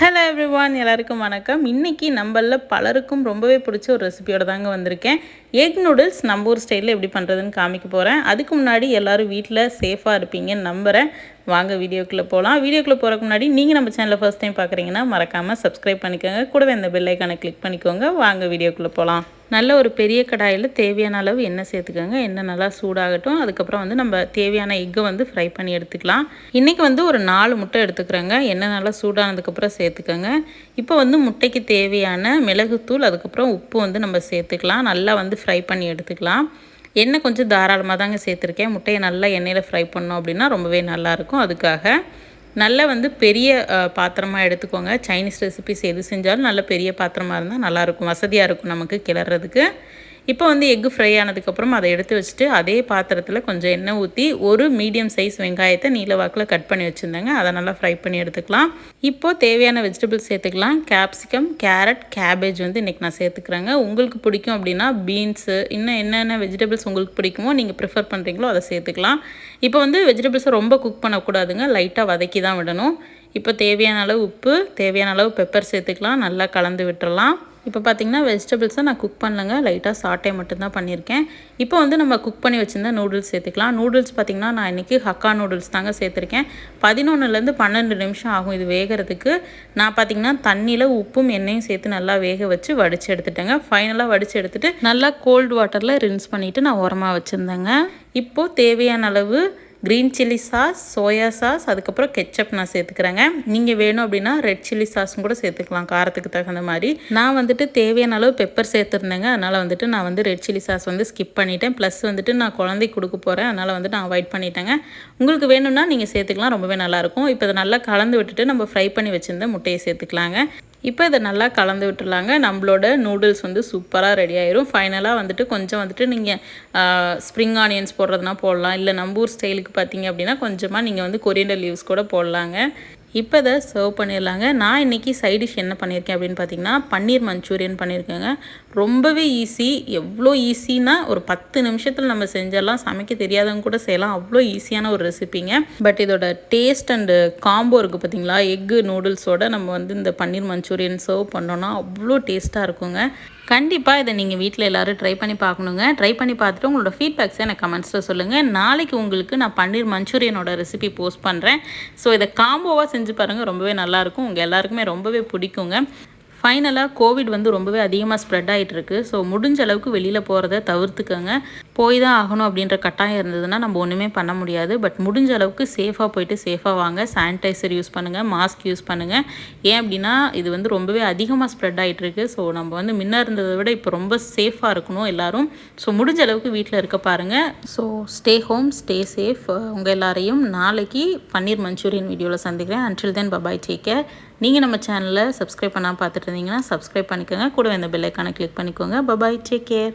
Hello everyone, எல்லாருக்கும் வணக்கம். இன்றைக்கி நம்மள பலருக்கும் ரொம்பவே பிடிச்ச ஒரு ரெசிபியோட தாங்க வந்திருக்கேன். எக் நூடுல்ஸ் நம்ம ஊர் ஸ்டைலில் எப்படி பண்ணுறதுன்னு காமிக்க போகிறேன். அதுக்கு முன்னாடி எல்லோரும் வீட்டில் சேஃபாக இருப்பீங்கன்னு நம்புகிறேன். வாங்க வீடியோக்குள்ளே போகலாம். வீடியோக்குள்ளே போகிறதுக்கு முன்னாடி நீங்கள் நம்ம சேனலில் ஃபர்ஸ்ட் டைம் பார்க்குறீங்கன்னா மறக்காமல் சப்ஸ்கிரைப் பண்ணிக்கோங்க. கூடவே இந்த பெல் ஐக்கானை கிளிக் பண்ணிக்கோங்க. வாங்க வீடியோக்குள்ளே போகலாம். நல்ல ஒரு பெரிய கடாயில் தேவையான அளவு எண்ணெய் சேர்த்துக்கோங்க. எண்ணெய் நல்லா சூடாகட்டும். அதுக்கப்புறம் நம்ம தேவையான எக்கை ஃப்ரை பண்ணி எடுத்துக்கலாம். இன்றைக்கி ஒரு 4 முட்டை எடுத்துக்கிறேங்க. எண்ணெய் நல்லா சூடானதுக்கப்புறம் சேர்த்துக்கோங்க. இப்போ முட்டைக்கு தேவையான மிளகுத்தூள் அதுக்கப்புறம் உப்பு நம்ம சேர்த்துக்கலாம். நல்லா ஃப்ரை பண்ணி எடுத்துக்கலாம். எண்ணெய் கொஞ்சம் தாராளமாக தாங்க சேர்த்துருக்கேன். முட்டையை நல்லா எண்ணெயில் ஃப்ரை பண்ணோம் அப்படின்னா ரொம்பவே நல்லாயிருக்கும். அதுக்காக நல்லா பெரிய பாத்திரமாக எடுத்துக்கோங்க. சைனீஸ் ரெசிபிஸ் எது செஞ்சாலும் நல்ல பெரிய பாத்திரமாக இருந்தால் நல்லாயிருக்கும், வசதியாக இருக்கும் நமக்கு கிளறதுக்கு. இப்போ எக்கு ஃப்ரை ஆனதுக்கப்புறம் அதை எடுத்து வச்சுட்டு அதே பாத்திரத்தில் கொஞ்சம் எண்ணெய் ஊற்றி ஒரு மீடியம் சைஸ் வெங்காயத்தை நீல வாக்கில் கட் பண்ணி வச்சுருந்தேங்க. அதை நல்லா ஃப்ரை பண்ணி எடுத்துக்கலாம். இப்போது தேவையான வெஜிடபிள்ஸ் சேர்த்துக்கலாம். கேப்சிகம், கேரட், கேபேஜ் இன்றைக்கி நான் சேர்த்துக்கிறேங்க. உங்களுக்கு பிடிக்கும் அப்படின்னா பீன்ஸு, இன்னும் என்னென்ன வெஜிடபிள்ஸ் உங்களுக்கு பிடிக்குமோ நீங்கள் ப்ரிஃபர் பண்ணுறீங்களோ அதை சேர்த்துக்கலாம். இப்போ வெஜிடபிள்ஸை ரொம்ப குக் பண்ணக்கூடாதுங்க, லைட்டாக வதக்கி தான் விடணும். இப்போ தேவையான அளவு உப்பு, தேவையான அளவு பெப்பர் சேர்த்துக்கலாம். நல்லா கலந்து விட்டுறலாம். இப்போ பார்த்திங்கன்னா வெஜிடபிள்ஸை நான் குக் பண்ணலங்க, லைட்டாக சாட்டே மட்டும்தான் பண்ணியிருக்கேன். இப்போ நம்ம குக் பண்ணி வச்சுருந்தா நூடுல்ஸ் சேர்த்துக்கலாம். நூடுல்ஸ் பார்த்திங்கன்னா நான் இன்றைக்கி ஹக்கா நூடுல்ஸ் தாங்க சேர்த்துருக்கேன். 11லேருந்து 12 நிமிஷம் ஆகும் இது வேகிறதுக்கு. நான் பார்த்திங்கன்னா தண்ணியில் உப்பும் எண்ணெயும் சேர்த்து நல்லா வேக வச்சு வடித்து எடுத்துட்டேங்க. ஃபைனலாக வடித்து எடுத்துகிட்டு நல்லா கோல்டு வாட்டரில் ரின்ஸ் பண்ணிவிட்டு நான் உரமாக வச்சுருந்தேங்க. இப்போது தேவையான அளவு green chilli sauce, soya sauce, அதுக்கப்புறம் கெச்சப் நான் சேர்த்துக்கிறேங்க. நீங்கள் வேணும் அப்படின்னா ரெட் சில்லி சாஸும் கூட சேர்த்துக்கலாம், காரத்துக்கு தகுந்த மாதிரி. நான் தேவையான அளவு பெப்பர் சேர்த்துருந்தேங்க. அதனால் நான் ரெட் சில்லி சாஸ் ஸ்கிப் பண்ணிட்டேன். ப்ளஸ் நான் குழந்தைக்கு கொடுக்க போகிறேன், அதனால் நான் அவாய்ட் பண்ணிட்டேங்க. உங்களுக்கு வேணும்னா நீங்கள் சேர்த்துக்கலாம், ரொம்பவே நல்லாயிருக்கும். இப்போ இதை நல்லா கலந்து விட்டுட்டு நம்ம ஃப்ரை பண்ணி வச்சுருந்த முட்டையை சேர்த்துக்கலாங்க. இப்போ இதை நல்லா கலந்து விட்டுலாங்க. நம்மளோட நூடுல்ஸ் சூப்பராக ரெடி ஆயிரும். ஃபைனலாக கொஞ்சம் நீங்கள் ஸ்ப்ரிங் ஆனியன்ஸ் போடுறதுனா போடலாம். இல்லை நம்ம ஊர் ஸ்டைலுக்கு பார்த்தீங்க அப்படின்னா கொஞ்சமாக நீங்கள் கொரியண்டர் லீவ்ஸ் கூட போடலாங்க. இப்போ இதை சர்வ் பண்ணிடலாங்க. நான் இன்றைக்கி சைட் டிஷ் என்ன பண்ணியிருக்கேன் அப்படின்னு பார்த்தீங்கன்னா பன்னீர் மஞ்சூரியன் பண்ணியிருக்கேங்க. ரொம்பவே ஈஸி. எவ்வளோ ஈஸின்னா ஒரு 10 நிமிஷத்தில் நம்ம செஞ்சிடலாம். சமைக்க தெரியாதவங்க கூட செய்யலாம், அவ்வளோ ஈஸியான ஒரு ரெசிபிங்க. பட் இதோட டேஸ்ட் அண்டு காம்போ இருக்குது பார்த்தீங்களா, எக்கு நூடுல்ஸோட நம்ம இந்த பன்னீர் மஞ்சூரியன் சர்வ் பண்ணோன்னா அவ்வளோ டேஸ்ட்டாக இருக்குங்க. கண்டிப்பாக இதை நீங்கள் வீட்டில் எல்லோரும் ட்ரை பண்ணி பார்க்கணுங்க. ட்ரை பண்ணி பார்த்துட்டு உங்களோட ஃபீட்பேக்ஸை எனக்கு கமெண்ட்ஸில் சொல்லுங்கள். நாளைக்கு உங்களுக்கு நான் பன்னீர் மஞ்சூரியனோட ரெசிபி போஸ்ட் பண்ணுறேன். ஸோ இதை காம்போவாக செஞ்சு பாருங்கள், ரொம்பவே நல்லாயிருக்கும். உங்கள் எல்லாருக்குமே ரொம்பவே பிடிக்குங்க. ஃபைனலாக கோவிட் ரொம்பவே அதிகமாக ஸ்ப்ரெட் ஆகிட்டுருக்கு. ஸோ முடிஞ்ச அளவுக்கு வெளியில் போகிறத தவிர்த்துக்கோங்க. போய் தான் ஆகணும் அப்படின்ற கட்டாயம் இருந்ததுன்னா நம்ம ஒன்றுமே பண்ண முடியாது. பட் முடிஞ்ச அளவுக்கு சேஃபாக போயிட்டு சேஃபாக வாங்க. சானிடைசர் யூஸ் பண்ணுங்கள், மாஸ்க் யூஸ் பண்ணுங்கள். ஏன் அப்படின்னா இது ரொம்பவே அதிகமாக ஸ்ப்ரெட் ஆகிட்டுருக்கு. ஸோ நம்ம முன்ன இருந்ததை விட இப்போ ரொம்ப சேஃபாக இருக்கணும் எல்லோரும். ஸோ முடிஞ்ச அளவுக்கு வீட்டில் இருக்க பாருங்கள். So stay home, stay safe. உங்கள் எல்லாரையும் நாளைக்கு பன்னீர் மஞ்சூரியன் வீடியோவில் சந்திக்கிறேன். Until then bye bye, take care. நீங்கள் நம்ம சேனலை சப்ஸ்கிரைப் பண்ணாமல் பார்த்துட்டு இருந்தீங்கன்னா சப்ஸ்கிரைப் பண்ணிக்கோங்க. கூட இந்த பெல் ஐக்கானை கிளிக் பண்ணிக்கோங்க. Bye bye, take care.